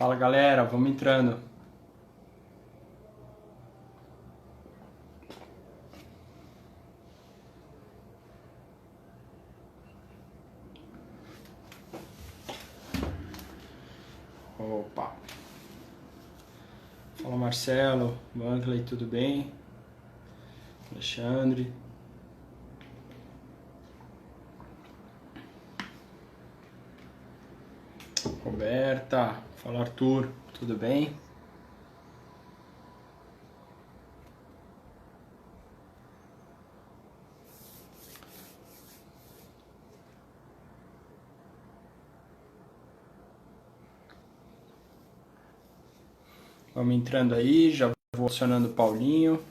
Fala galera, vamos entrando. Opa. Fala Marcelo, Bankley, tudo bem? Alexandre. Roberta. Fala Arthur, tudo bem? Vamos entrando aí, já vou acionando o Paulinho.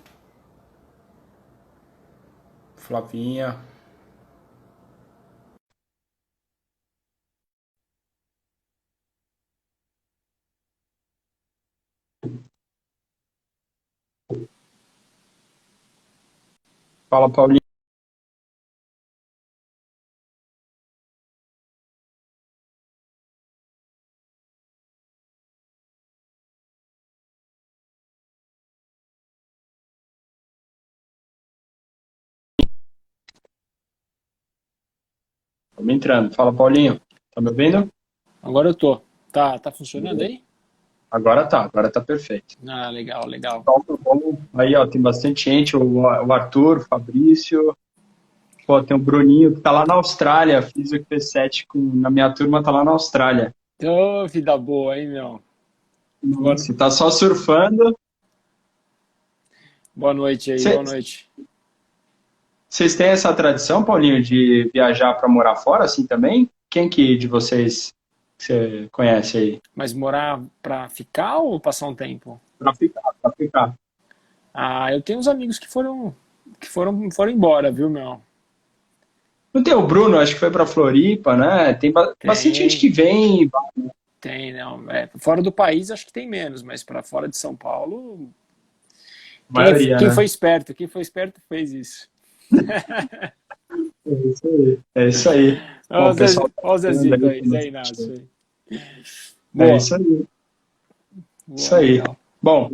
Flavinha. Fala Paulinho. Vamos entrando. Fala Paulinho. Tá me ouvindo? Agora eu tô. Tá funcionando aí? Agora tá perfeito. Ah, legal, legal. Então, tá bom. Aí, ó, tem bastante gente, o Arthur, o Fabrício. Pô, tem o Bruninho que tá lá na Austrália, fiz o Q7 na minha turma, tá lá na Austrália. Ô, vida boa, hein, meu? Boa, Nossa, tá só surfando. boa noite aí, boa noite. Vocês têm essa tradição, Paulinho, de viajar para morar fora, assim também? Quem que de vocês que você conhece aí? Mas morar pra ficar ou passar um tempo? Pra ficar, pra ficar. Ah, eu tenho uns amigos que foram embora, viu, meu? Não tem o Bruno, acho que foi para Floripa, né? Tem bastante gente Tem, que vem, tem, não. Fora do país acho que tem menos, mas pra fora de São Paulo, a quem, maioria, quem né? foi esperto, quem foi esperto fez isso. É isso aí. É isso aí. Bom, o pessoal tá Olha o falando Zezico aí. aí, Zé Inácio aí. É Boa, isso aí. Isso boa, aí. legal. Bom,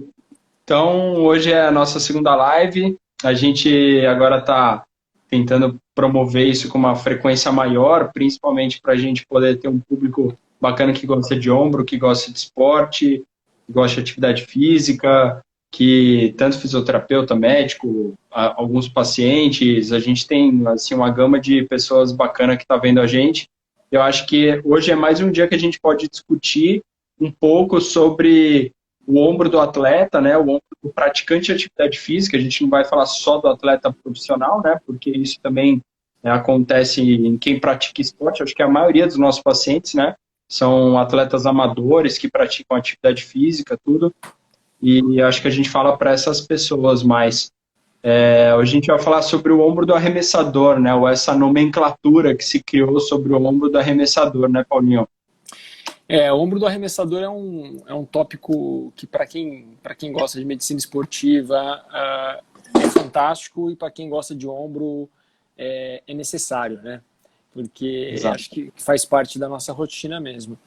então, hoje é a nossa segunda live. A gente agora está tentando promover isso com uma frequência maior, principalmente para a gente poder ter um público bacana que gosta de ombro, que gosta de esporte, que gosta de atividade física, que tanto fisioterapeuta, médico, alguns pacientes, a gente tem assim uma gama de pessoas bacanas que está vendo a gente. Eu acho que hoje é mais um dia que a gente pode discutir um pouco sobre o ombro do atleta, né, o ombro do praticante de atividade física. A gente não vai falar só do atleta profissional, né, porque isso também acontece em quem pratica esporte. Acho que a maioria dos nossos pacientes, né, são atletas amadores que praticam atividade física, tudo. E acho que a gente fala para essas pessoas mais. Hoje a gente vai falar sobre o ombro do arremessador, né, ou essa nomenclatura que se criou sobre o ombro do arremessador, né, Paulinho? O ombro do arremessador é um tópico que, para quem gosta de medicina esportiva, é fantástico, e para quem gosta de ombro, é necessário, né? Porque Exato. acho que faz parte da nossa rotina mesmo.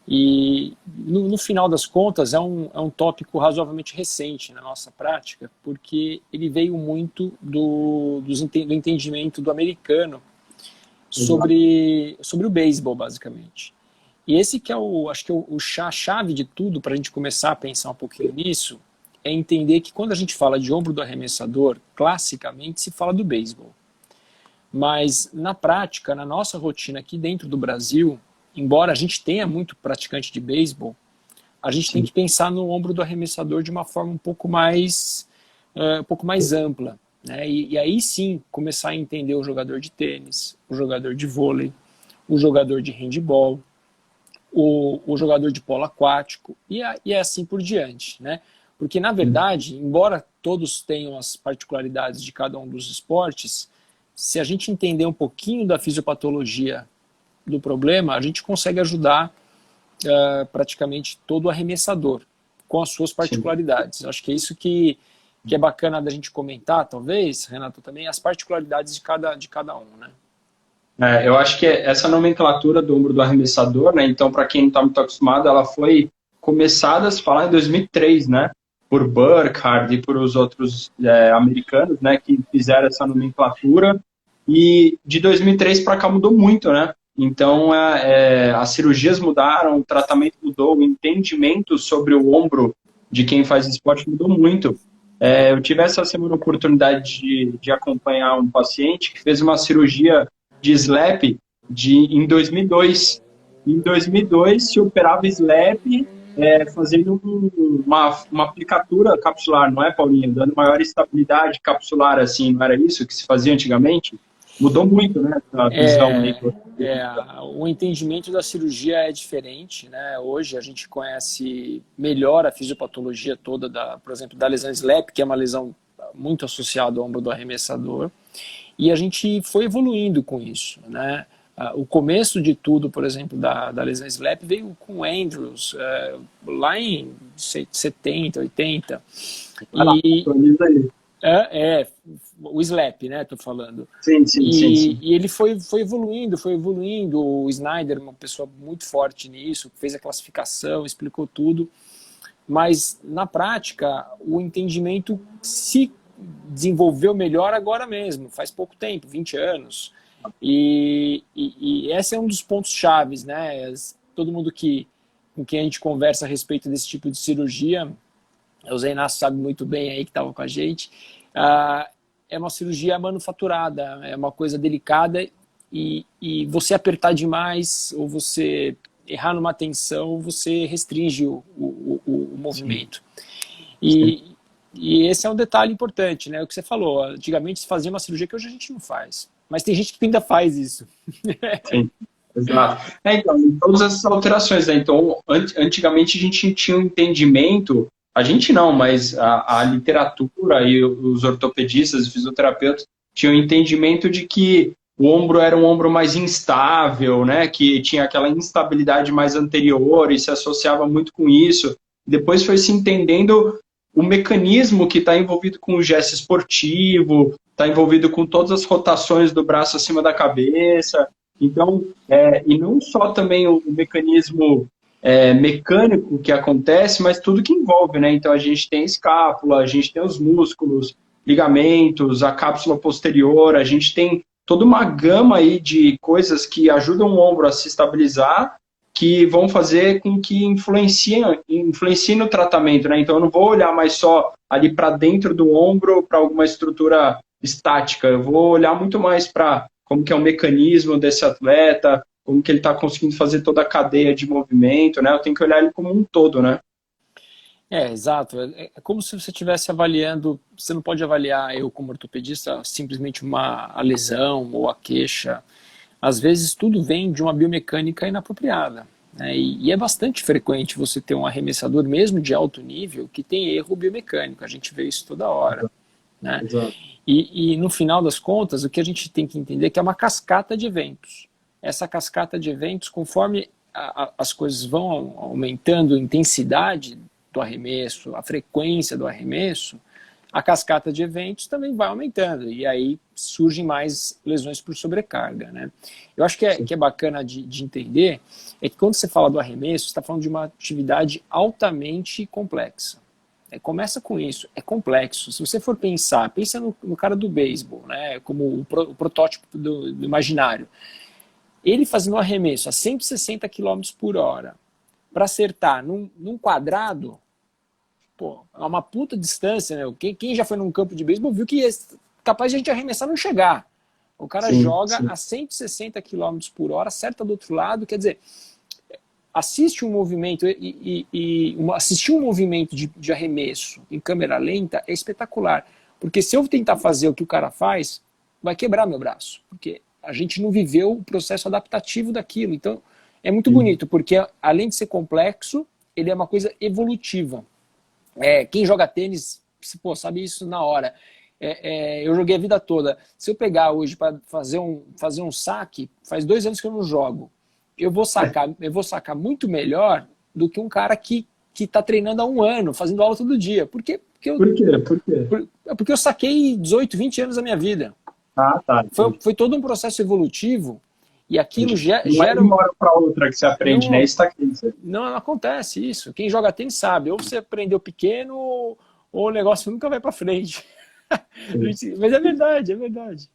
E, no final das contas, é um tópico razoavelmente recente na nossa prática, porque ele veio muito do entendimento do americano Exato. sobre o beisebol, basicamente. E esse que acho que é a chave de tudo para a gente começar a pensar um pouquinho nisso, é entender que quando a gente fala de ombro do arremessador, classicamente se fala do beisebol. Mas na prática, na nossa rotina aqui dentro do Brasil, embora a gente tenha muito praticante de beisebol, a gente tem Sim. que pensar no ombro do arremessador de uma forma um pouco mais ampla, né? E aí sim começar a entender o jogador de tênis, o jogador de vôlei, o jogador de handebol, o jogador de polo aquático e assim por diante, né? Porque, na verdade, embora todos tenham as particularidades de cada um dos esportes, se a gente entender um pouquinho da fisiopatologia do problema, a gente consegue ajudar praticamente todo arremessador com as suas Sim. particularidades. Acho que é isso que é bacana da gente comentar, talvez, Renato, também, as particularidades de cada um, né? Eu acho que essa nomenclatura do ombro do arremessador, né? Então, para quem não está muito acostumado, ela foi começado a se falar em 2003, né? Por Burkhardt e por os outros americanos, né? Que fizeram essa nomenclatura. E de 2003 para cá mudou muito, né? Então, as cirurgias mudaram, o tratamento mudou, o entendimento sobre o ombro de quem faz esporte mudou muito. Eu tive essa semana a oportunidade de acompanhar um paciente que fez uma cirurgia de SLAP em 2002. Em 2002, se operava SLAP fazendo uma aplicatura capsular, não é, Paulinho? Dando maior estabilidade capsular, assim, não era isso que se fazia antigamente? Mudou muito, né, a visão aí. O entendimento da cirurgia é diferente, né? Hoje a gente conhece melhor a fisiopatologia toda, por exemplo, da lesão SLAP, que é uma lesão muito associada ao ombro do arremessador, e a gente foi evoluindo com isso, né? O começo de tudo, por exemplo, da lesão SLAP veio com o Andrews, lá em 70, 80. O SLAP, né, tô falando. Sim. E ele foi evoluindo. O Snyder, uma pessoa muito forte nisso, fez a classificação, explicou tudo. Mas, na prática, o entendimento se desenvolveu melhor agora mesmo, faz pouco tempo, 20 anos. E esse é um dos pontos chaves, né? Todo mundo com quem a gente conversa a respeito desse tipo de cirurgia, o Zé Inácio sabe muito bem aí que estava com a gente, é uma cirurgia manufaturada, é uma coisa delicada e você apertar demais ou você errar numa tensão, você restringe o movimento. E esse é um detalhe importante, né? O que você falou, antigamente se fazia uma cirurgia que hoje a gente não faz, mas tem gente que ainda faz isso. Sim. Exato. Então, todas essas alterações, né? Então, antigamente a gente tinha um entendimento, a gente não, mas a literatura e os ortopedistas e fisioterapeutas tinham um entendimento de que o ombro era um ombro mais instável, né? Que tinha aquela instabilidade mais anterior e se associava muito com isso. Depois foi se entendendo o mecanismo que está envolvido com o gesto esportivo, está envolvido com todas as rotações do braço acima da cabeça. Então, e não só também o mecanismo mecânico que acontece, mas tudo que envolve, né? Então, a gente tem a escápula, a gente tem os músculos, ligamentos, a cápsula posterior, a gente tem toda uma gama aí de coisas que ajudam o ombro a se estabilizar, que vão fazer com que influenciem no tratamento, né? Então, eu não vou olhar mais só ali para dentro do ombro, para alguma estrutura estática, eu vou olhar muito mais para como que é o mecanismo desse atleta, como que ele está conseguindo fazer toda a cadeia de movimento, né? Eu tenho que olhar ele como um todo, né? Exato. É como se você estivesse avaliando, você não pode avaliar, eu como ortopedista, simplesmente a lesão ou a queixa. Às vezes tudo vem de uma biomecânica inapropriada, né? E é bastante frequente você ter um arremessador, mesmo de alto nível, que tem erro biomecânico. A gente vê isso toda hora, né? Exato. E no final das contas, o que a gente tem que entender é que é uma cascata de eventos. Essa cascata de eventos, conforme as coisas vão aumentando a intensidade do arremesso, a frequência do arremesso, a cascata de eventos também vai aumentando. E aí surgem mais lesões por sobrecarga, né? Eu acho que é bacana de entender é que quando você fala do arremesso, você está falando de uma atividade altamente complexa. Começa com isso, é complexo. Se você for pensa no cara do beisebol, né, como o protótipo do imaginário. Ele fazendo um arremesso a 160 km por hora para acertar num quadrado, pô, é uma puta distância, né? Quem já foi num campo de beisebol viu que é capaz de a gente arremessar e não chegar. O cara joga a 160 km por hora, acerta do outro lado, quer dizer, assiste um movimento assistir um movimento de arremesso em câmera lenta é espetacular, porque se eu tentar fazer o que o cara faz, vai quebrar meu braço, porque a gente não viveu o processo adaptativo daquilo. Então é muito bonito, porque além de ser complexo, ele é uma coisa evolutiva. Quem joga tênis, sabe isso na hora. Eu joguei a vida toda. Se eu pegar hoje para fazer um saque, faz 2 anos que eu não jogo. Eu vou sacar muito melhor do que um cara que está treinando há 1 ano, fazendo aula todo dia. Por quê? Por quê? Porque eu saquei 18, 20 anos da minha vida. Tá. Foi todo um processo evolutivo E aquilo Não é gera... de uma hora para outra que você aprende, né? Isso tá aqui. Não acontece isso. Quem joga tênis sabe. Ou você aprendeu pequeno, ou o negócio nunca vai para frente. Mas é verdade, é verdade.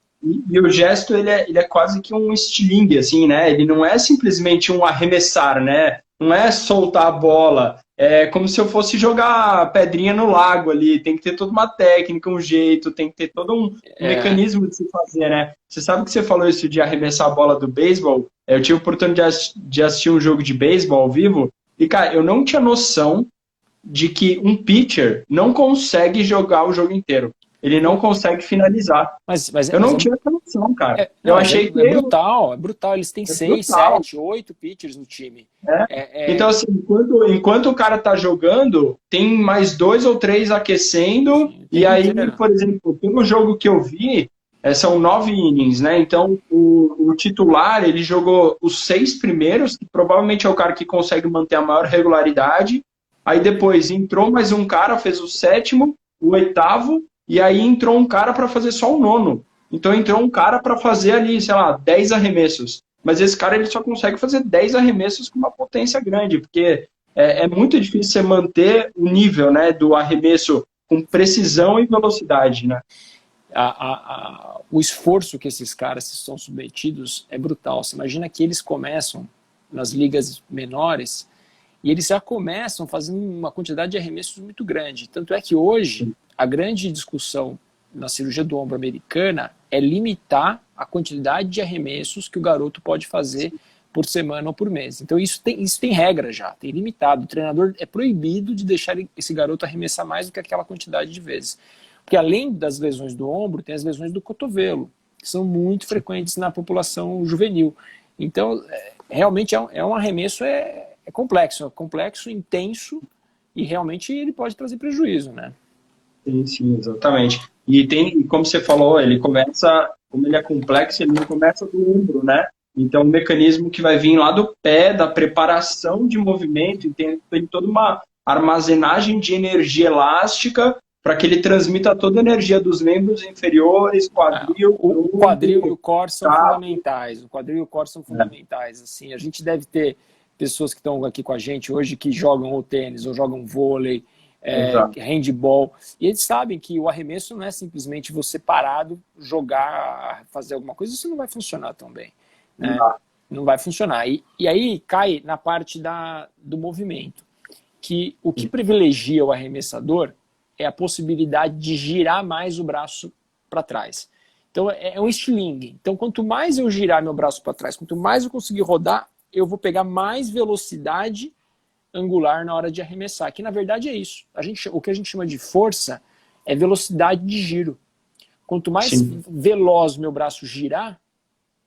E o gesto, ele é quase que um estilingue, assim, né? Ele não é simplesmente um arremessar, né? Não é soltar a bola. É como se eu fosse jogar pedrinha no lago ali. Tem que ter toda uma técnica, um jeito, tem que ter todo um mecanismo de se fazer, né? Você sabe que você falou isso de arremessar a bola do beisebol? Eu tive a oportunidade de assistir um jogo de beisebol ao vivo e, cara, eu não tinha noção de que um pitcher não consegue jogar o jogo inteiro. Ele não consegue finalizar. Eu não tinha essa noção, cara. Eu achei que... É brutal, é brutal. Eles têm 6, brutal. 7, 8 pitchers no time. Então, assim, enquanto o cara tá jogando, tem mais 2 ou 3 aquecendo, Sim, e aí, inteiro. por exemplo, pelo jogo que eu vi, são 9 innings, né? Então, o titular, ele jogou os 6 primeiros, que provavelmente é o cara que consegue manter a maior regularidade. Aí depois entrou mais um cara, fez o 7º, o 8º, e aí entrou um cara para fazer só o 9º. Então entrou um cara para fazer ali, sei lá, 10 arremessos. Mas esse cara ele só consegue fazer 10 arremessos com uma potência grande, porque é muito difícil você manter o nível, né, do arremesso com precisão e velocidade, né? O esforço que esses caras são submetidos é brutal. Você imagina que eles começam nas ligas menores e eles já começam fazendo uma quantidade de arremessos muito grande. Tanto é que hoje a grande discussão na cirurgia do ombro americana é limitar a quantidade de arremessos que o garoto pode fazer por semana ou por mês. Então isso tem regra já, tem limitado. O treinador é proibido de deixar esse garoto arremessar mais do que aquela quantidade de vezes. Porque além das lesões do ombro, tem as lesões do cotovelo, que são muito frequentes na população juvenil. Então, realmente é um arremesso complexo, intenso, e realmente ele pode trazer prejuízo, né? Sim, exatamente. E tem, como você falou, ele começa, como ele é complexo, ele não começa do ombro, né? Então, um mecanismo que vai vir lá do pé, da preparação de movimento, e tem toda uma armazenagem de energia elástica para que ele transmita toda a energia dos membros inferiores, quadril... O quadril e o core são fundamentais. O quadril e o core são fundamentais. Assim, a gente deve ter pessoas que estão aqui com a gente hoje que jogam ou tênis, ou jogam vôlei, handball, e eles sabem que o arremesso não é simplesmente você parado, jogar, fazer alguma coisa, isso não vai funcionar tão bem, né? Não vai funcionar. E aí cai na parte do movimento, que o que privilegia o arremessador é a possibilidade de girar mais o braço para trás. Então é um estilingue. Então quanto mais eu girar meu braço para trás, quanto mais eu conseguir rodar, eu vou pegar mais velocidade angular na hora de arremessar, que na verdade é isso. O que a gente chama de força é velocidade de giro. Quanto mais veloz meu braço girar,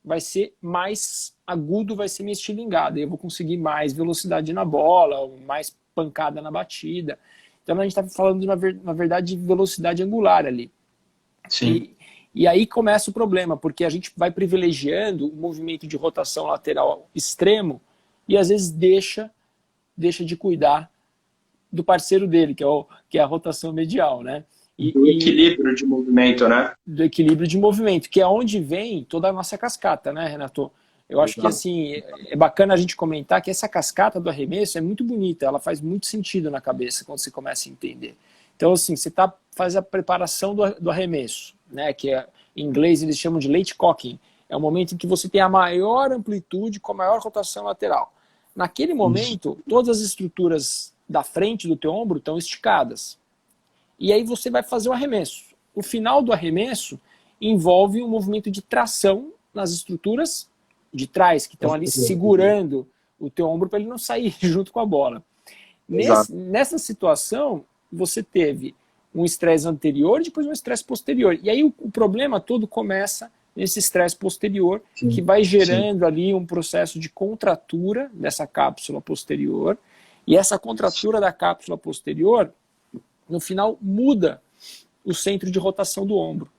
vai ser mais agudo, vai ser minha estilingada. Eu vou conseguir mais velocidade na bola, mais pancada na batida. Então a gente está falando, na verdade, de velocidade angular ali. Sim. E aí começa o problema, porque a gente vai privilegiando o movimento de rotação lateral extremo e às vezes deixa de cuidar do parceiro dele, que é a rotação medial, né? Do equilíbrio de movimento, né? Do equilíbrio de movimento, que é onde vem toda a nossa cascata, né, Renato? Eu acho que assim, é bacana a gente comentar que essa cascata do arremesso é muito bonita, ela faz muito sentido na cabeça quando você começa a entender. Então, assim, você faz a preparação do arremesso, né, que em inglês eles chamam de late cocking. É o momento em que você tem a maior amplitude com a maior rotação lateral. Naquele momento, todas as estruturas da frente do teu ombro estão esticadas. E aí você vai fazer o arremesso. O final do arremesso envolve um movimento de tração nas estruturas de trás, que estão ali segurando o teu ombro para ele não sair junto com a bola. Nessa situação, você teve um estresse anterior e depois um estresse posterior. E aí o problema todo começa nesse estresse posterior, que vai gerando ali um processo de contratura dessa cápsula posterior, e essa contratura da cápsula posterior, no final, muda o centro de rotação do ombro.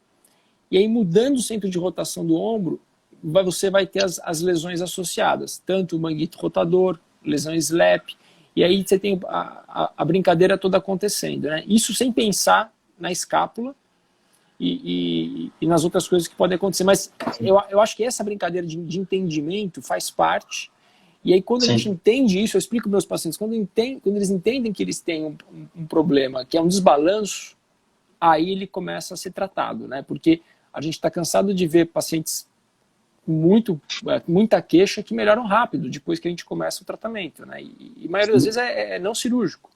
E aí, mudando o centro de rotação do ombro, você vai ter as lesões associadas, tanto o manguito rotador, lesão SLAP, e aí você tem a brincadeira toda acontecendo, né? Isso sem pensar na escápula e nas outras coisas que podem acontecer. Mas eu acho que essa brincadeira de entendimento faz parte. E aí, quando a gente entende isso, eu explico para meus pacientes, quando eles entendem que eles têm um problema, que é um desbalanço, aí ele começa a ser tratado, né? Porque a gente está cansado de ver pacientes com muita queixa que melhoram rápido depois que a gente começa o tratamento, né? E a maioria das vezes é não cirúrgico.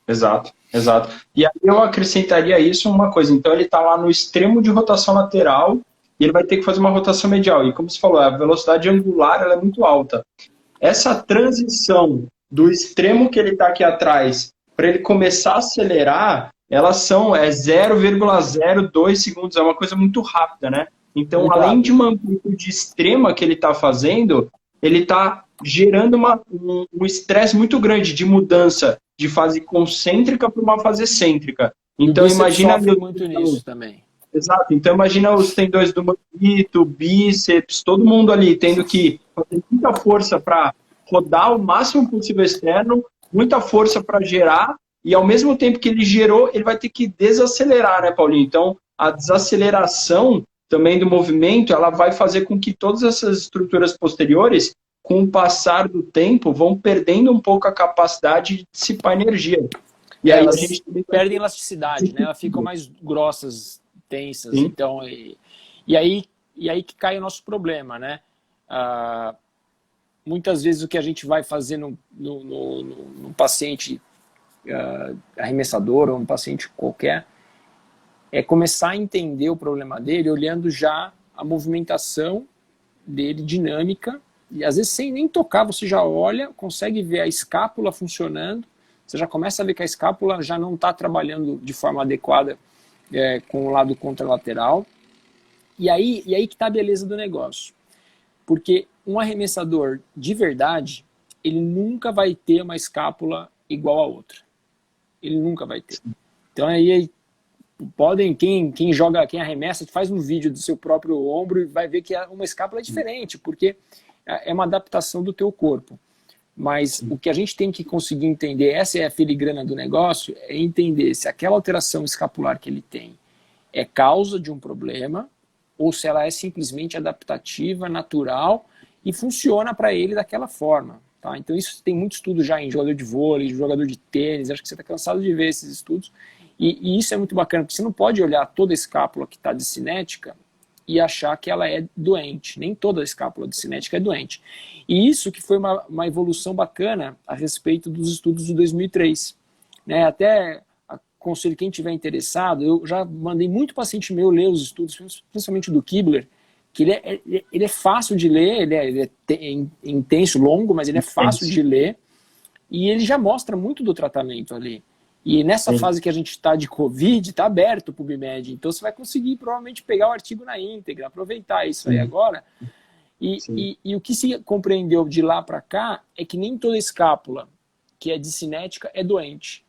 Exato, exato. E aí eu acrescentaria isso uma coisa. Então ele está lá no extremo de rotação lateral e ele vai ter que fazer uma rotação medial. E como você falou, a velocidade angular ela é muito alta. Essa transição do extremo que ele está aqui atrás para ele começar a acelerar, elas são 0,02 segundos, é uma coisa muito rápida, né? Então, Muito além rápido. de uma amplitude extrema que ele está fazendo, ele está gerando um estresse muito grande de mudança de fase concêntrica para uma fase excêntrica. Então, imagina... sofre muito nisso também. Exato. Então, imagina os tendões do manguito, bíceps, todo mundo ali tendo que fazer muita força para rodar o máximo possível externo, muita força para gerar, e ao mesmo tempo que ele gerou, ele vai ter que desacelerar, né, Paulinho? Então, a desaceleração também do movimento, ela vai fazer com que todas essas estruturas posteriores, com o passar do tempo, vão perdendo um pouco a capacidade de dissipar energia. E aí elas a gente perdem elasticidade, né? Elas ficam mais grossas, tensas. Sim. Então, e aí que cai o nosso problema, né? Muitas vezes o que a gente vai fazer no paciente arremessador ou um paciente qualquer é começar a entender o problema dele olhando já a movimentação dele dinâmica, e às vezes sem nem tocar você já olha, consegue ver a escápula funcionando, você já começa a ver que a escápula já não está trabalhando de forma adequada com o lado contralateral, e aí que está a beleza do negócio, porque um arremessador de verdade, ele nunca vai ter uma escápula igual a outra, ele nunca vai ter. Então aí quem joga, quem arremessa, faz um vídeo do seu próprio ombro e vai ver que uma escápula é diferente, porque é uma adaptação do teu corpo. Mas o que a gente tem que conseguir entender, essa é a filigrana do negócio, é entender se aquela alteração escapular que ele tem é causa de um problema ou se ela é simplesmente adaptativa, natural e funciona para ele daquela forma. Tá? Então isso tem muito estudo já em jogador de vôlei, jogador de tênis, acho que você está cansado de ver esses estudos. E isso é muito bacana, porque você não pode olhar toda a escápula que está discinética e achar que ela é doente. Nem toda a escápula discinética é doente. E isso que foi uma evolução bacana a respeito dos estudos de 2003. Né? Até aconselho quem tiver interessado, eu já mandei muito paciente meu ler os estudos, principalmente do Kibler, que ele é fácil de ler, ele é intenso, longo, mas ele é fácil de ler, e ele já mostra muito do tratamento ali. E nessa fase que a gente está de Covid, está aberto o PubMed, então você vai conseguir provavelmente pegar o artigo na íntegra, aproveitar isso aí agora. E o que se compreendeu de lá para cá é que nem toda escápula que é discinética é doente.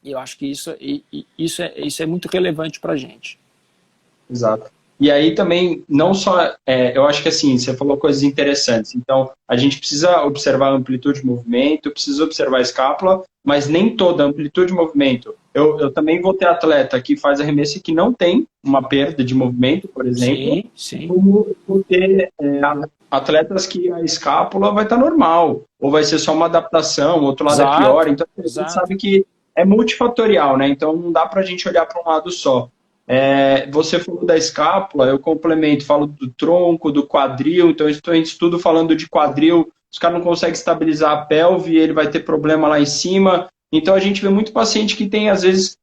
E eu acho que isso é muito relevante para a gente. Exato. E aí também, não só, eu acho que assim, você falou coisas interessantes. Então, a gente precisa observar a amplitude de movimento, precisa observar a escápula, mas nem toda amplitude de movimento. Eu também vou ter atleta que faz arremesso que não tem uma perda de movimento, por exemplo. Sim. Como vou ter atletas que a escápula vai estar normal, ou vai ser só uma adaptação, o outro lado é pior. Então, a gente sabe que é multifatorial, né? Então, não dá para a gente olhar para um lado só. Você falou da escápula, eu complemento, falo do tronco, do quadril, então estou em estudo falando de quadril, os caras não conseguem estabilizar a pelve, ele vai ter problema lá em cima, então a gente vê muito paciente que tem às vezes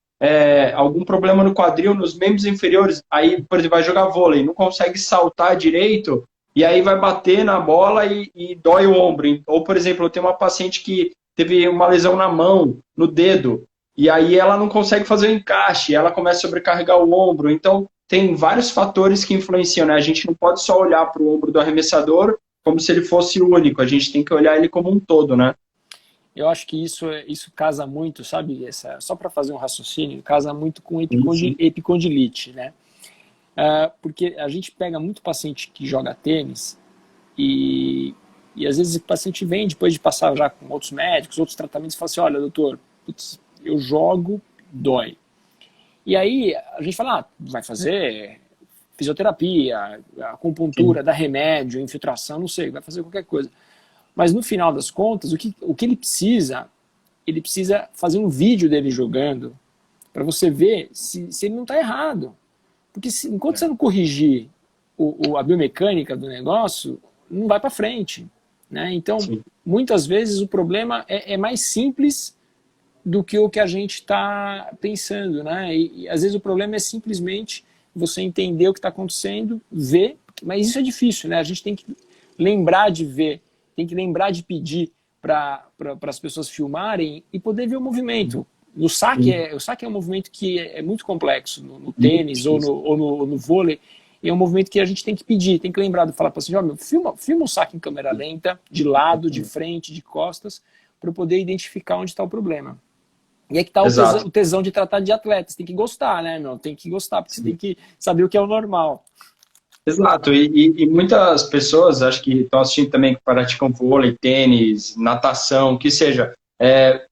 algum problema no quadril, nos membros inferiores, aí por exemplo vai jogar vôlei, não consegue saltar direito, e aí vai bater na bola e dói o ombro, ou por exemplo eu tenho uma paciente que teve uma lesão na mão, no dedo, e aí ela não consegue fazer o encaixe, ela começa a sobrecarregar o ombro. Então, tem vários fatores que influenciam, né? A gente não pode só olhar para o ombro do arremessador como se ele fosse único. A gente tem que olhar ele como um todo, né? Eu acho que isso casa muito, sabe? Só para fazer um raciocínio, casa muito com epicondilite, né? Porque a gente pega muito paciente que joga tênis e às vezes o paciente vem depois de passar já com outros médicos, outros tratamentos, e fala assim, olha, doutor, putz, eu jogo, dói. E aí a gente fala, vai fazer fisioterapia, acupuntura, dar remédio, infiltração, não sei, vai fazer qualquer coisa. Mas no final das contas, o que ele precisa fazer um vídeo dele jogando para você ver se ele não está errado. Porque enquanto você não corrigir a biomecânica do negócio, não vai para frente. Né? Então, muitas vezes o problema é mais simples do que o que a gente está pensando. Né? E às vezes o problema é simplesmente você entender o que está acontecendo, ver, mas isso é difícil. Né? A gente tem que lembrar de ver, tem que lembrar de pedir para as pessoas filmarem e poder ver o movimento. O saque é um movimento que é muito complexo no tênis ou no vôlei. E é um movimento que a gente tem que pedir, tem que lembrar de falar para você, filma um saque em câmera lenta, de lado, de frente, de costas, para eu poder identificar onde está o problema. E é que está o tesão de tratar de atletas. Tem que gostar, né, meu? Tem que gostar, porque você tem que saber o que é o normal. Exato, e muitas pessoas, acho que estão assistindo também, que praticam vôlei, tênis, natação, que seja,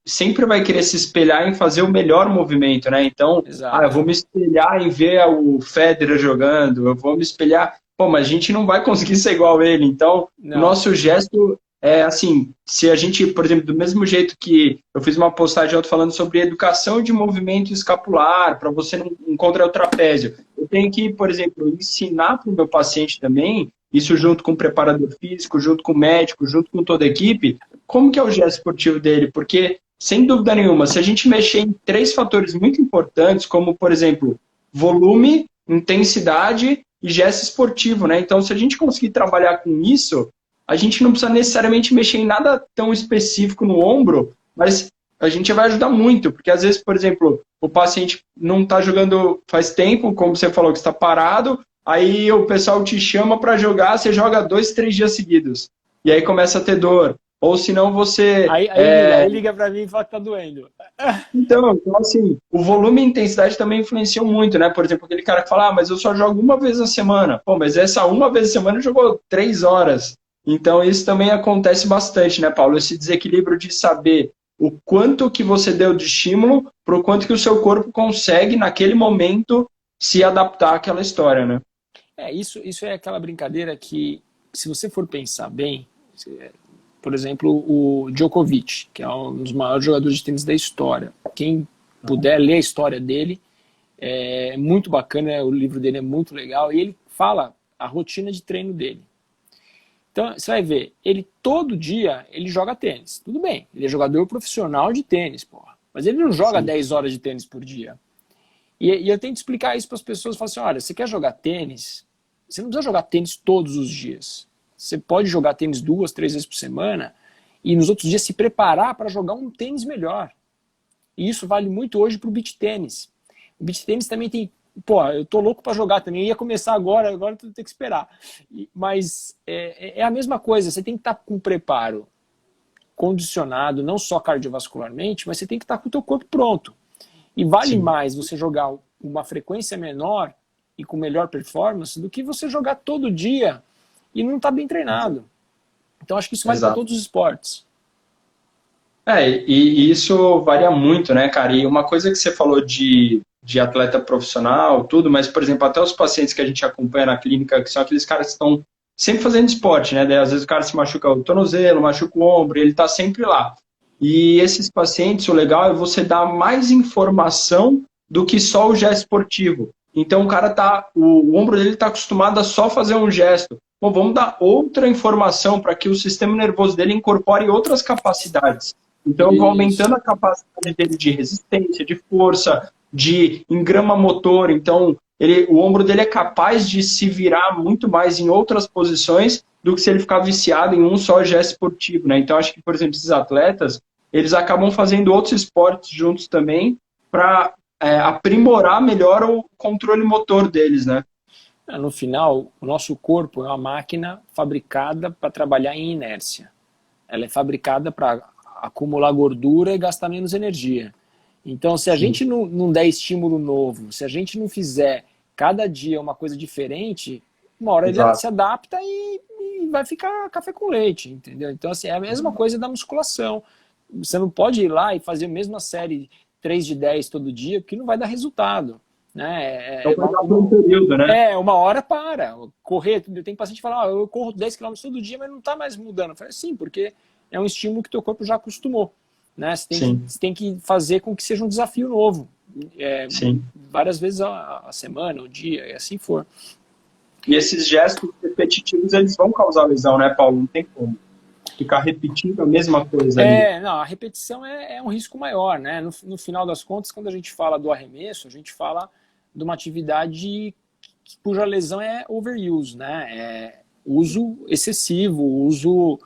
sempre vai querer se espelhar em fazer o melhor movimento, né? Então, eu vou me espelhar em ver o Federer jogando, eu vou me espelhar... Pô, mas a gente não vai conseguir ser igual a ele, então o nosso gesto é assim, se a gente, por exemplo, do mesmo jeito que eu fiz uma postagem ontem falando sobre educação de movimento escapular, para você não encontrar o trapézio, eu tenho que, por exemplo, ensinar para o meu paciente também, isso junto com o preparador físico, junto com o médico, junto com toda a equipe, como que é o gesto esportivo dele, porque, sem dúvida nenhuma, se a gente mexer em 3 fatores muito importantes, como, por exemplo, volume, intensidade e gesto esportivo, né? Então, se a gente conseguir trabalhar com isso, a gente não precisa necessariamente mexer em nada tão específico no ombro, mas a gente vai ajudar muito, porque às vezes, por exemplo, o paciente não está jogando faz tempo, como você falou, que está parado, aí o pessoal te chama para jogar, você joga 2, 3 dias seguidos, e aí começa a ter dor. Ou senão você... Aí liga para mim e fala que tá doendo. Então, assim, o volume e a intensidade também influenciam muito, né? Por exemplo, aquele cara que fala, mas eu só jogo uma vez na semana. Pô, mas essa uma vez na semana jogou 3 horas. Então, isso também acontece bastante, né, Paulo? Esse desequilíbrio de saber o quanto que você deu de estímulo para o quanto que o seu corpo consegue, naquele momento, se adaptar àquela história, né? Isso é aquela brincadeira que, se você for pensar bem, por exemplo, o Djokovic, que é um dos maiores jogadores de tênis da história. Quem puder ler a história dele, é muito bacana, o livro dele é muito legal, e ele fala a rotina de treino dele. Então, você vai ver, ele todo dia ele joga tênis. Tudo bem, ele é jogador profissional de tênis, porra. Mas ele não joga 10 horas de tênis por dia. E eu tento explicar isso para as pessoas, falar assim, olha, você quer jogar tênis? Você não precisa jogar tênis todos os dias. Você pode jogar tênis 2, 3 vezes por semana e nos outros dias se preparar para jogar um tênis melhor. E isso vale muito hoje para o beach tênis. O beach tênis também tem... Pô, eu tô louco para jogar também. Eu ia começar agora eu tenho que esperar. Mas é a mesma coisa. Você tem que estar com preparo condicionado, não só cardiovascularmente, mas você tem que estar com o teu corpo pronto. E vale mais você jogar uma frequência menor e com melhor performance do que você jogar todo dia e não estar bem treinado. Então acho que isso vale para todos os esportes. E isso varia muito, né, cara? E uma coisa que você falou de atleta profissional, tudo, mas, por exemplo, até os pacientes que a gente acompanha na clínica, que são aqueles caras que estão sempre fazendo esporte, né? Daí, às vezes o cara se machuca o tornozelo, machuca o ombro, ele está sempre lá. E esses pacientes, o legal é você dar mais informação do que só o gesto esportivo. Então o cara o ombro dele está acostumado a só fazer um gesto. Bom, vamos dar outra informação para que o sistema nervoso dele incorpore outras capacidades. Então eu vou aumentando a capacidade dele de resistência, de força, de engrama motor. Então o ombro dele é capaz de se virar muito mais em outras posições do que se ele ficar viciado em um só gesto esportivo, né? Então acho que, por exemplo, esses atletas, eles acabam fazendo outros esportes juntos também para aprimorar melhor o controle motor deles, né? No final, o nosso corpo é uma máquina fabricada para trabalhar em inércia. Ela é fabricada para acumular gordura e gastar menos energia. Então, se a gente não der estímulo novo, se a gente não fizer cada dia uma coisa diferente, uma hora ele se adapta e vai ficar café com leite, entendeu? Então, assim, é a mesma coisa da musculação. Você não pode ir lá e fazer a mesma série 3 de 10 todo dia, porque não vai dar resultado. Né? Então vai dar por um período, né? Uma hora para. Correr, tem paciente que fala, eu corro 10 km todo dia, mas não está mais mudando. Eu falei, sim, porque é um estímulo que teu corpo já acostumou. Né? Você tem que fazer com que seja um desafio novo. Várias vezes a semana, o dia, e assim for. E esses gestos repetitivos, eles vão causar lesão, né, Paulo? Não tem como ficar repetindo a mesma coisa ali. Não, a repetição é um risco maior, né? No final das contas, quando a gente fala do arremesso, a gente fala de uma atividade cuja lesão é overuse, né? É uso excessivo, uso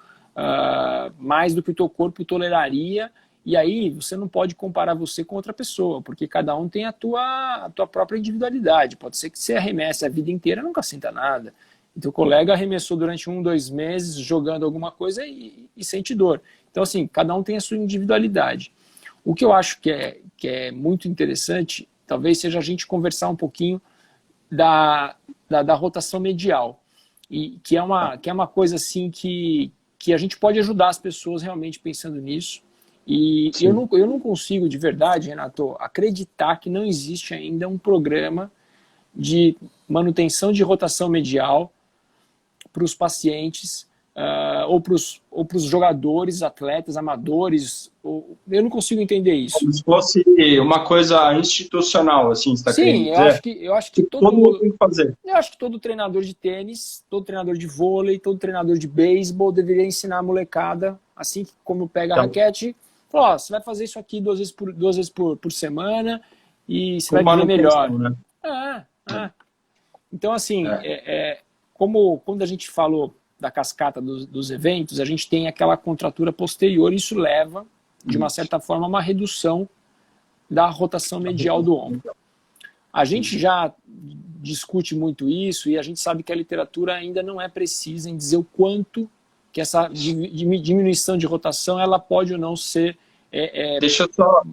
mais do que o teu corpo toleraria, e aí você não pode comparar você com outra pessoa, porque cada um tem a tua própria individualidade. Pode ser que você arremesse a vida inteira e nunca sinta nada. E teu colega arremessou durante 1, 2 meses jogando alguma coisa e sente dor. Então, assim, cada um tem a sua individualidade. O que eu acho que é muito interessante, talvez seja a gente conversar um pouquinho da rotação medial. E que é uma coisa assim que a gente pode ajudar as pessoas realmente pensando nisso. E eu não consigo, de verdade, Renato, acreditar que não existe ainda um programa de manutenção de rotação medial para os pacientes ou para os jogadores, atletas, amadores. Eu não consigo entender isso. Como se fosse uma coisa institucional, assim, você está querendo dizer? Sim, eu acho que todo mundo tem que fazer. Eu acho que todo treinador de tênis, todo treinador de vôlei, todo treinador de beisebol deveria ensinar a molecada, assim como pega a raquete, fala, você vai fazer isso aqui 2 vezes por semana e você vai viver melhor. Né? Então, assim, como quando a gente falou da cascata dos eventos, a gente tem aquela contratura posterior e isso leva, de uma certa forma, a uma redução da rotação medial do ombro. A gente já discute muito isso e a gente sabe que a literatura ainda não é precisa em dizer o quanto que essa diminuição de rotação ela pode ou não ser deixa eu só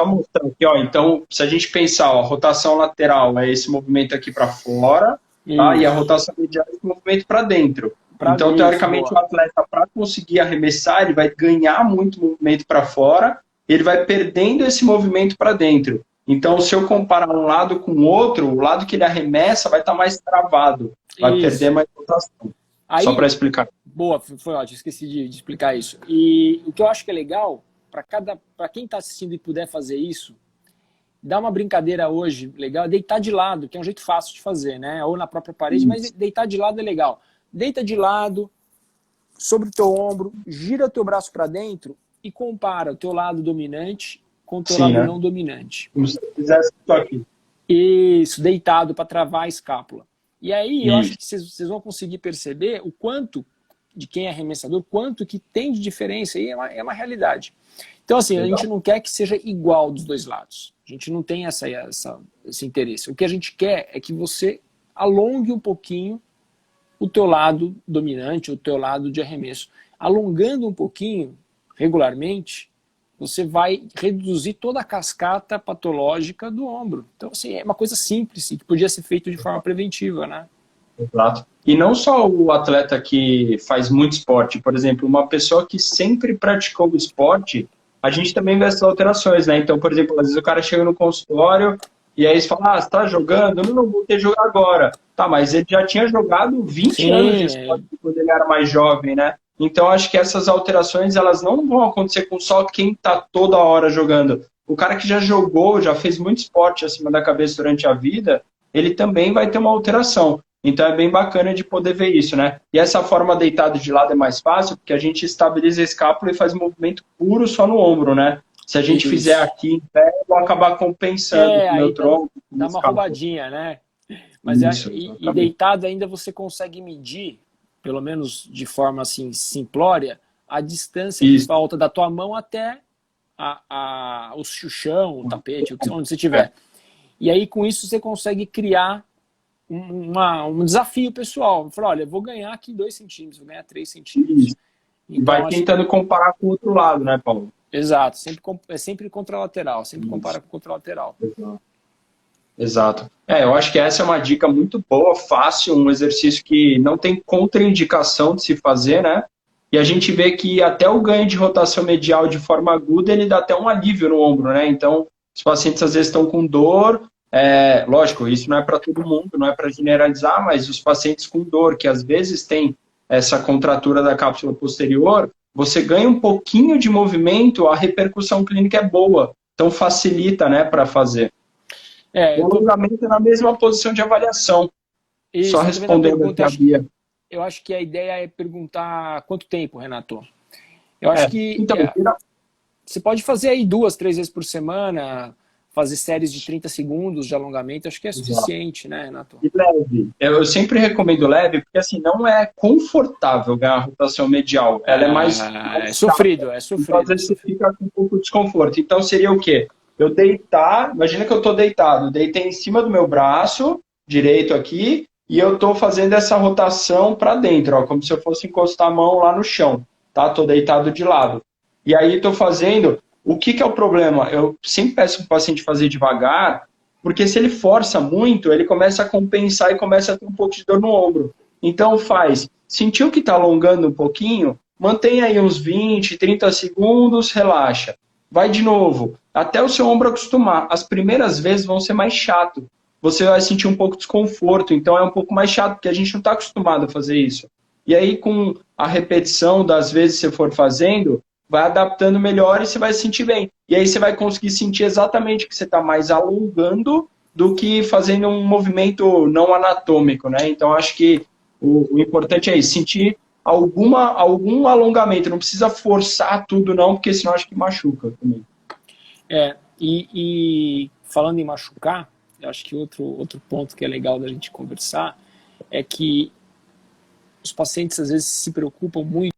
mostrar aqui, ó. Então, se a gente pensar, ó, a rotação lateral é esse movimento aqui para fora, tá? E a rotação medial é esse movimento para dentro. Então, teoricamente, o atleta, para conseguir arremessar, ele vai ganhar muito movimento para fora, ele vai perdendo esse movimento para dentro. Então, se eu comparar um lado com o outro, o lado que ele arremessa vai estar mais travado, vai perder mais rotação. Aí, só para explicar. Boa, foi ótimo, esqueci de explicar isso. E o que eu acho que é legal, para quem está assistindo e puder fazer isso, dá uma brincadeira hoje legal, deitar de lado, que é um jeito fácil de fazer, né? Ou na própria parede, mas deitar de lado é legal. Deita de lado, sobre o teu ombro, gira o teu braço para dentro e compara o teu lado dominante com o teu lado não dominante. Como se você fizesse isso aqui. Isso, deitado para travar a escápula. E aí eu acho que vocês vão conseguir perceber o quanto, de quem é arremessador, quanto que tem de diferença, e é uma realidade. Então, assim, a gente não quer que seja igual dos dois lados. A gente não tem esse interesse. O que a gente quer é que você alongue um pouquinho o teu lado dominante, o teu lado de arremesso. Alongando um pouquinho, regularmente, você vai reduzir toda a cascata patológica do ombro. Então, assim, é uma coisa simples e que podia ser feito de forma preventiva, né? Exato. E não só o atleta que faz muito esporte, por exemplo, uma pessoa que sempre praticou o esporte, a gente também vê essas alterações, né? Então, por exemplo, às vezes o cara chega no consultório e aí eles falam, você tá jogando? Eu não vou ter jogar agora. Tá, mas ele já tinha jogado 20 anos de esporte quando ele era mais jovem, né? Então, acho que essas alterações, elas não vão acontecer com só quem tá toda hora jogando. O cara que já jogou, já fez muito esporte acima da cabeça durante a vida, ele também vai ter uma alteração. Então, é bem bacana de poder ver isso, né? E essa forma deitado de lado é mais fácil, porque a gente estabiliza a escápula e faz um movimento puro só no ombro, né? Se a gente fizer aqui em pé, vão acabar compensando com o meu tronco. Dá uma roubadinha, né? Mas e deitado ainda você consegue medir, pelo menos de forma assim simplória, a distância que falta da tua mão até o chão, o tapete, onde você estiver. E aí com isso você consegue criar um desafio pessoal. Falar, olha, eu vou ganhar aqui 2 centímetros, vou ganhar 3 centímetros. Então, vai tentando comparar com o outro lado, né, Paulo? Exato, sempre contralateral, sempre compara com contralateral. Exato. Eu acho que essa é uma dica muito boa, fácil, um exercício que não tem contraindicação de se fazer, né? e a gente vê que até o ganho de rotação medial de forma aguda, ele dá até um alívio no ombro, né? Então, os pacientes às vezes estão com dor, lógico, isso não é para todo mundo, não é para generalizar, mas os pacientes com dor, que às vezes têm essa contratura da cápsula posterior, você ganha um pouquinho de movimento, a repercussão clínica é boa, então facilita, né, para fazer. O alongamento é na mesma posição de avaliação. Isso, só respondendo aqui a Bia. Eu acho que a ideia é perguntar quanto tempo, Renato. Eu acho que então, você pode fazer aí 2, 3 vezes por semana, fazer séries de 30 segundos de alongamento, acho que é suficiente, né, Renato? E leve. Eu sempre recomendo leve, porque assim, não é confortável ganhar a rotação medial. Ela é mais... É sofrido, é sofrido. Então, às vezes você fica com um pouco de desconforto. Então, seria o quê? Eu deitar, imagina que eu estou deitado, deitei em cima do meu braço direito aqui, e eu estou fazendo essa rotação para dentro, ó, como se eu fosse encostar a mão lá no chão, tá? Estou deitado de lado. E aí estou fazendo... O que é o problema? Eu sempre peço para o paciente fazer devagar, porque se ele força muito, ele começa a compensar e começa a ter um pouco de dor no ombro. Então sentiu que está alongando um pouquinho, mantém aí uns 20, 30 segundos, relaxa. Vai de novo, até o seu ombro acostumar. As primeiras vezes vão ser mais chato. Você vai sentir um pouco de desconforto, então é um pouco mais chato, porque a gente não está acostumado a fazer isso. E aí, com a repetição das vezes que você for fazendo, vai adaptando melhor e você vai se sentir bem. E aí você vai conseguir sentir exatamente que você está mais alongando do que fazendo um movimento não anatômico, né? Então, acho que o importante é isso, sentir algum alongamento. Não precisa forçar tudo, não, porque senão acho que machuca também. E falando em machucar, eu acho que outro ponto que é legal da gente conversar é que os pacientes às vezes se preocupam muito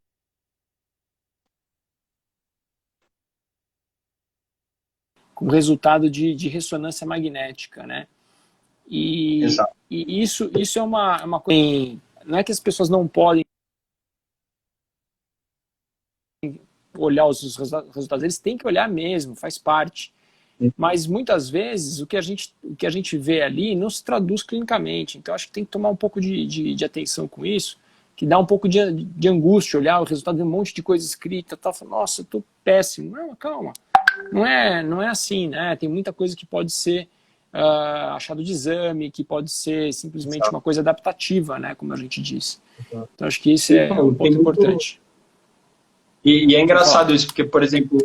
com o resultado de ressonância magnética, né? E isso é uma coisa... Não é que as pessoas não podem olhar os resultados, eles têm que olhar mesmo, faz parte. Mas muitas vezes o que a gente vê ali não se traduz clinicamente. Então acho que tem que tomar um pouco de atenção com isso, que dá um pouco de angústia, olhar o resultado de um monte de coisa escrita, tá, nossa, eu tô péssimo. Não, calma. Não é assim, né? Tem muita coisa que pode ser achado de exame, que pode ser simplesmente uma coisa adaptativa, né? Como a gente disse. Então acho que isso é um ponto importante. E é engraçado isso, porque, por exemplo,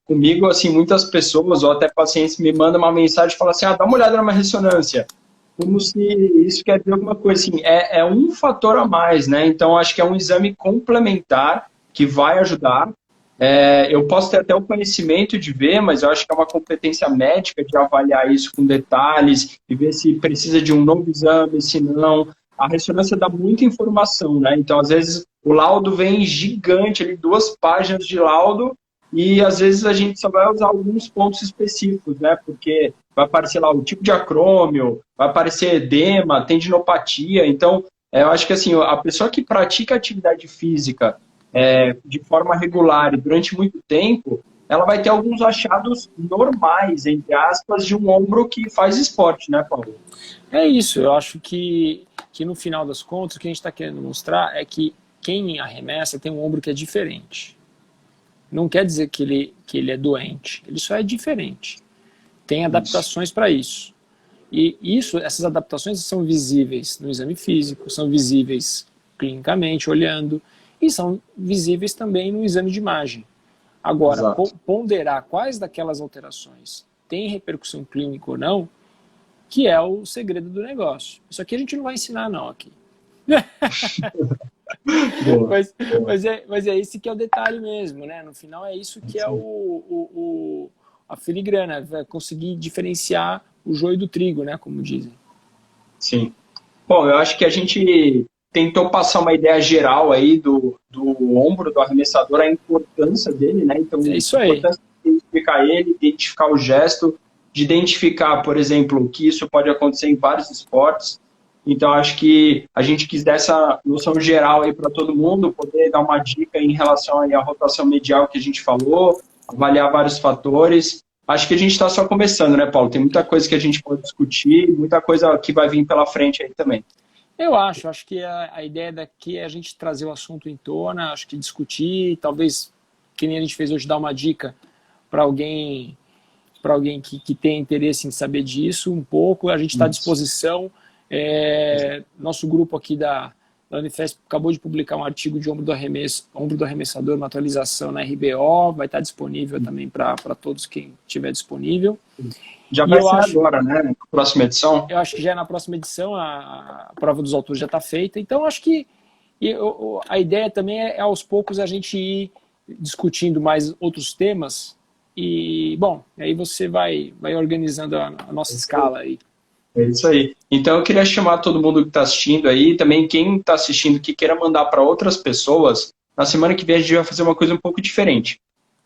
comigo, assim, muitas pessoas ou até pacientes me mandam uma mensagem e falam assim, dá uma olhada numa ressonância. Como se isso quer dizer alguma coisa assim. É um fator a mais, né? Então, acho que é um exame complementar que vai ajudar. Eu posso ter até o conhecimento de ver, mas eu acho que é uma competência médica de avaliar isso com detalhes e ver se precisa de um novo exame, se não. A ressonância dá muita informação, né? Então, às vezes, o laudo vem gigante, ali, 2 páginas de laudo, e às vezes a gente só vai usar alguns pontos específicos, né? Porque vai aparecer lá o tipo de acrômio, vai aparecer edema, tendinopatia. Então, eu acho que assim, a pessoa que pratica atividade física de forma regular e durante muito tempo, ela vai ter alguns achados normais, entre aspas, de um ombro que faz esporte, né, Paulo? É isso, eu acho que no final das contas, o que a gente está querendo mostrar é que quem arremessa tem um ombro que é diferente. Não quer dizer que ele é doente, ele só é diferente. Tem adaptações para isso. E essas adaptações são visíveis no exame físico, são visíveis clinicamente, olhando, e são visíveis também no exame de imagem. Agora, ponderar quais daquelas alterações têm repercussão clínica ou não, que é o segredo do negócio. Isso aqui a gente não vai ensinar, não, aqui. Mas é esse que é o detalhe mesmo, né? No final é isso que é a filigrana, vai conseguir diferenciar o joio do trigo, né? Como dizem. Sim. Bom, eu acho que a gente tentou passar uma ideia geral aí do ombro do arremessador, a importância dele, né? Então, é isso aí. A importância de identificar ele, identificar o gesto, de identificar, por exemplo, que isso pode acontecer em vários esportes. Então, acho que a gente quis dar essa noção geral aí para todo mundo, poder dar uma dica em relação aí à rotação medial que a gente falou, avaliar vários fatores. Acho que a gente está só começando, né, Paulo? Tem muita coisa que a gente pode discutir, muita coisa que vai vir pela frente aí também. Eu acho que a ideia daqui é a gente trazer o assunto em tona, acho que discutir, talvez, que nem a gente fez hoje, dar uma dica para alguém que tem interesse em saber disso um pouco. A gente está à disposição. Nosso grupo aqui da Unifesp acabou de publicar um artigo de ombro do arremessador, uma atualização na RBO, vai estar disponível também para todos quem tiver disponível. Já vai ser agora, né? Na próxima edição? Eu acho que já é na próxima edição, a prova dos autores já está feita. Então, acho que a ideia também é, aos poucos, a gente ir discutindo mais outros temas. E, bom, aí você vai organizando a nossa escala aí. É isso aí. Então, eu queria chamar todo mundo que está assistindo aí, também quem está assistindo que queira mandar para outras pessoas. Na semana que vem a gente vai fazer uma coisa um pouco diferente.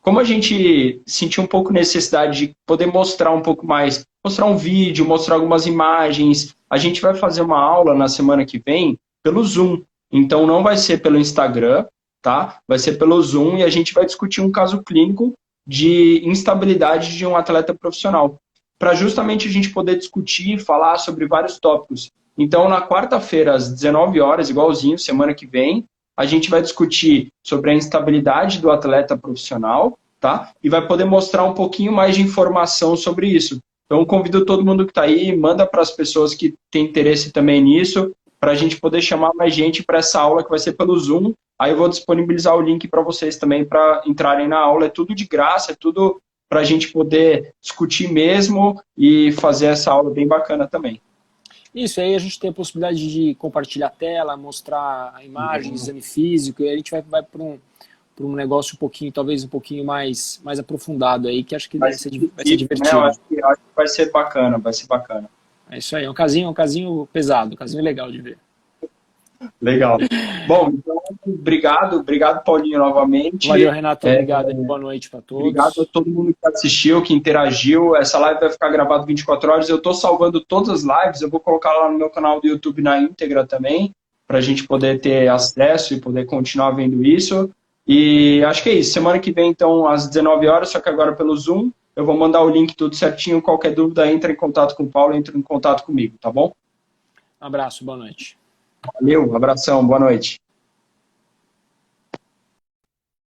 Como a gente sentiu um pouco necessidade de poder mostrar um pouco mais, mostrar um vídeo, mostrar algumas imagens, a gente vai fazer uma aula na semana que vem pelo Zoom. Então não vai ser pelo Instagram, tá? Vai ser pelo Zoom e a gente vai discutir um caso clínico de instabilidade de um atleta profissional, para justamente a gente poder discutir e falar sobre vários tópicos. Então na quarta-feira às 19 horas, igualzinho, semana que vem, a gente vai discutir sobre a instabilidade do atleta profissional, tá? E vai poder mostrar um pouquinho mais de informação sobre isso. Então, convido todo mundo que está aí, manda para as pessoas que têm interesse também nisso, para a gente poder chamar mais gente para essa aula que vai ser pelo Zoom. Aí eu vou disponibilizar o link para vocês também para entrarem na aula. É tudo de graça, é tudo para a gente poder discutir mesmo e fazer essa aula bem bacana também. Isso, aí a gente tem a possibilidade de compartilhar a tela, mostrar a imagem, exame físico, e a gente vai para um negócio talvez um pouquinho mais aprofundado aí, que acho que vai ser divertido. Né? Eu acho que vai ser bacana, vai ser bacana. É isso aí, é um casinho pesado, um casinho legal de ver. Legal. Bom, então, obrigado, Paulinho, novamente. Valeu, Renato, obrigado, boa noite para todos. Obrigado a todo mundo que assistiu, que interagiu. Essa live vai ficar gravada 24 horas. Eu estou salvando todas as lives, eu vou colocar lá no meu canal do YouTube na íntegra também, para a gente poder ter acesso e poder continuar vendo isso. E acho que é isso. Semana que vem, então, às 19 horas, só que agora pelo Zoom, eu vou mandar o link tudo certinho. Qualquer dúvida, entra em contato com o Paulo, entra em contato comigo, tá bom? Um abraço, boa noite. Valeu, abração, boa noite.